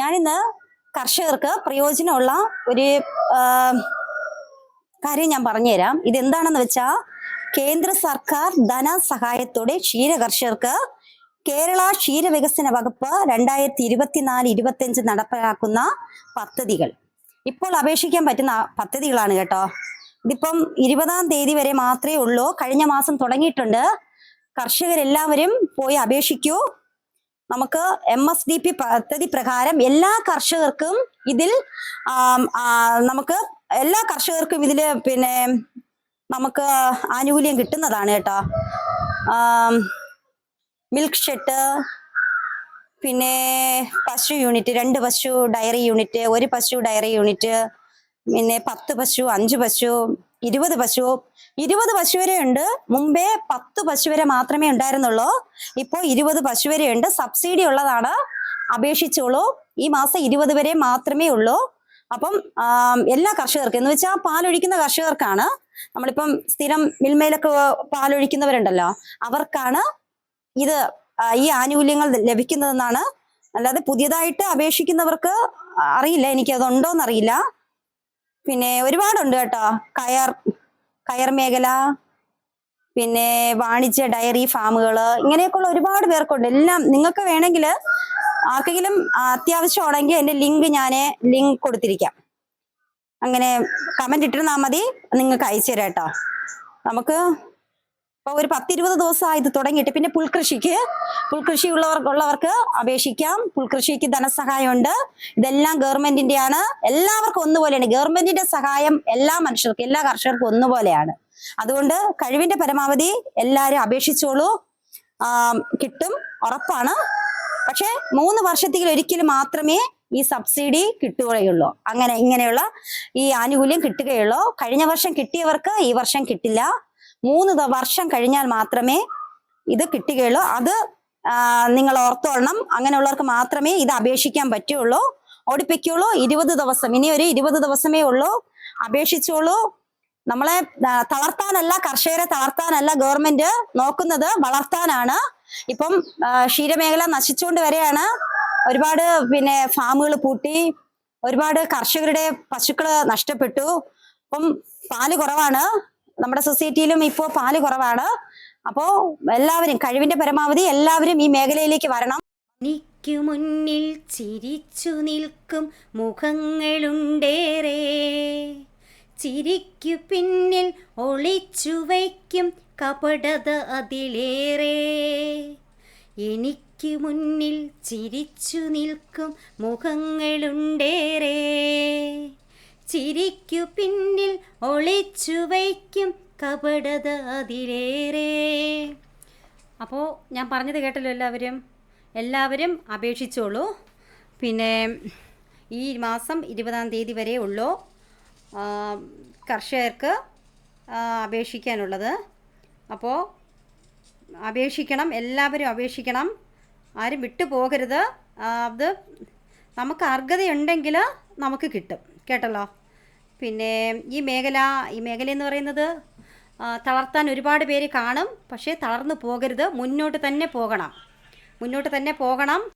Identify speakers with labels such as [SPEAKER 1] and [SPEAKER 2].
[SPEAKER 1] ഞാനിന്ന് കർഷകർക്ക് പ്രയോജനമുള്ള ഒരു കാര്യം ഞാൻ പറഞ്ഞുതരാം. ഇതെന്താണെന്ന് വെച്ചാൽ, കേന്ദ്ര സർക്കാർ ധനസഹായത്തോടെ ക്ഷീര കർഷകർക്ക് കേരള ക്ഷീരവികസന വകുപ്പ് 2024-25 നടപ്പിലാക്കുന്ന പദ്ധതികൾ. ഇപ്പോൾ അപേക്ഷിക്കാൻ പറ്റുന്ന പദ്ധതികളാണ് കേട്ടോ. ഇതിപ്പം 20-ാം തീയതി വരെ മാത്രമേ ഉള്ളൂ. കഴിഞ്ഞ മാസം തുടങ്ങിയിട്ടുണ്ട്. കർഷകരെല്ലാവരും പോയി അപേക്ഷിക്കൂ. നമുക്ക് MSDP പദ്ധതി പ്രകാരം എല്ലാ കർഷകർക്കും ഇതിൽ നമുക്ക് എല്ലാ കർഷകർക്കും ഇതില് നമുക്ക് ആനുകൂല്യം കിട്ടുന്നതാണ് കേട്ടോ. മിൽക്ക് ഷെഡ്, പിന്നെ പശു യൂണിറ്റ്, 2 പശു ഡയറി യൂണിറ്റ്, 1 പശു ഡയറി യൂണിറ്റ്, പിന്നെ 10 പശു, 5 പശു, 20 പശു. 20 പശു വരെ ഉണ്ട്. മുമ്പേ 10 പശു വരെ മാത്രമേ ഉണ്ടായിരുന്നുള്ളൂ. ഇപ്പോൾ 20 പശു വരെ ഉണ്ട്. സബ്സിഡി ഉള്ളതാണ്. അപേക്ഷിച്ചോളൂ. ഈ മാസം 20 വരെ മാത്രമേ ഉള്ളൂ. അപ്പം എല്ലാ കർഷകർക്കും എന്ന് വെച്ചാൽ പാലൊഴിക്കുന്ന കർഷകർക്കാണ്. നമ്മളിപ്പം സ്ഥിരം മിൽമയിലൊക്കെ പാലൊഴിക്കുന്നവരുണ്ടല്ലോ, അവർക്കാണ് ഇത് ഈ ആനുകൂല്യങ്ങൾ ലഭിക്കുന്നതെന്നാണ്. അല്ലാതെ പുതിയതായിട്ട് അപേക്ഷിക്കുന്നവർക്ക് അറിയില്ല, എനിക്കതുണ്ടോന്നറിയില്ല. പിന്നെ ഒരുപാടുണ്ട് കേട്ടോ. കയർ മേഖല, പിന്നെ വാണിജ്യ ഡയറി ഫാമുകൾ, ഇങ്ങനെയൊക്കെയുള്ള ഒരുപാട് പേർക്കുണ്ട്. എല്ലാം നിങ്ങൾക്ക് വേണമെങ്കിൽ ആർക്കെങ്കിലും അത്യാവശ്യമാണെങ്കിൽ എൻ്റെ ലിങ്ക് കൊടുത്തിരിക്കാം. അങ്ങനെ കമന്റ് ഇട്ടിരുന്നാൽ മതി, നിങ്ങൾക്ക് അയച്ചു തരാം കേട്ടോ. നമുക്ക് ഇപ്പോൾ ഒരു 10-20 ദിവസമായി ഇത് തുടങ്ങിയിട്ട്. പിന്നെ പുൽകൃഷി ഉള്ളവർക്ക് അപേക്ഷിക്കാം. പുൽകൃഷിക്ക് ധനസഹായമുണ്ട്. ഇതെല്ലാം ഗവൺമെന്റിന്റെയാണ്. എല്ലാവർക്കും ഒന്നുപോലെയാണ്. ഗവൺമെന്റിന്റെ സഹായം എല്ലാ മനുഷ്യർക്കും, എല്ലാ കർഷകർക്കും ഒന്നുപോലെയാണ്. അതുകൊണ്ട് കഴിവിന്റെ പരമാവധി എല്ലാവരും അപേക്ഷിച്ചോളൂ. കിട്ടും, ഉറപ്പാണ്. പക്ഷെ 3 വർഷത്തിൽ ഒരിക്കലും മാത്രമേ ഈ സബ്സിഡി കിട്ടുകയുള്ളൂ. ഇങ്ങനെയുള്ള ഈ ആനുകൂല്യം കിട്ടുകയുള്ളൂ. കഴിഞ്ഞ വർഷം കിട്ടിയവർക്ക് ഈ വർഷം കിട്ടില്ല. 3 വർഷം കഴിഞ്ഞാൽ മാത്രമേ ഇത് കിട്ടുകയുള്ളൂ. അത് നിങ്ങൾ ഓർത്തോളണം. അങ്ങനെയുള്ളവർക്ക് മാത്രമേ ഇത് അപേക്ഷിക്കാൻ പറ്റുള്ളൂ. ഓടിപ്പിക്കുള്ളൂ. 20 ദിവസം, ഇനി ഒരു 20 ദിവസമേ ഉള്ളൂ. അപേക്ഷിച്ചോളൂ. നമ്മളെ തളർത്താനല്ല, കർഷകരെ തളർത്താനല്ല ഗവൺമെന്റ് നോക്കുന്നത്, വളർത്താനാണ്. ഇപ്പം ക്ഷീരമേഖല നശിച്ചുകൊണ്ട് വരെയാണ്. ഒരുപാട് ഫാമുകൾ പൂട്ടി, ഒരുപാട് കർഷകരുടെ പശുക്കള് നഷ്ടപ്പെട്ടു. അപ്പം പാല് കുറവാണ്. നമ്മുടെ സൊസൈറ്റിയിലും ഇപ്പോൾ പാല് കുറവാണ്. അപ്പോ എല്ലാവരും കഴിവിന്റെ പരമാവധി എല്ലാവരും ഈ മേഖലയിലേക്ക് വരണം.
[SPEAKER 2] എനിക്കു മുന്നിൽ ചിരിച്ചു നിൽക്കും മുഖങ്ങളുണ്ടേറെ, ചിരിക്കു പിന്നിൽ ഒളിച്ചു വയ്ക്കും കപടത അതിലേറെ. എനിക്ക് മുന്നിൽ ചിരിച്ചു നിൽക്കും മുഖങ്ങളുണ്ടേറെ, ചിരിക്കു പിന്നിൽ ഒളിച്ചു വയ്ക്കും കപടത അതിലേറെ. അപ്പോൾ ഞാൻ പറഞ്ഞത് കേട്ടല്ലോ എല്ലാവരും അപേക്ഷിച്ചോളൂ. പിന്നെ ഈ മാസം 20-ാം തീയതി വരെ ഉള്ളൂ കർഷകർക്ക് അപേക്ഷിക്കാനുള്ളത്. അപ്പോൾ അപേക്ഷിക്കണം, എല്ലാവരും അപേക്ഷിക്കണം. ആരും വിട്ടു പോകരുത്. അത് നമുക്ക് അർഹതയുണ്ടെങ്കിൽ നമുക്ക് കിട്ടും കേട്ടല്ലോ. പിന്നെ ഈ മേഖല എന്ന് പറയുന്നത് തളർത്താൻ ഒരുപാട് പേര് കാണും. പക്ഷേ തളർന്നു പോകരുത്. മുന്നോട്ട് തന്നെ പോകണം.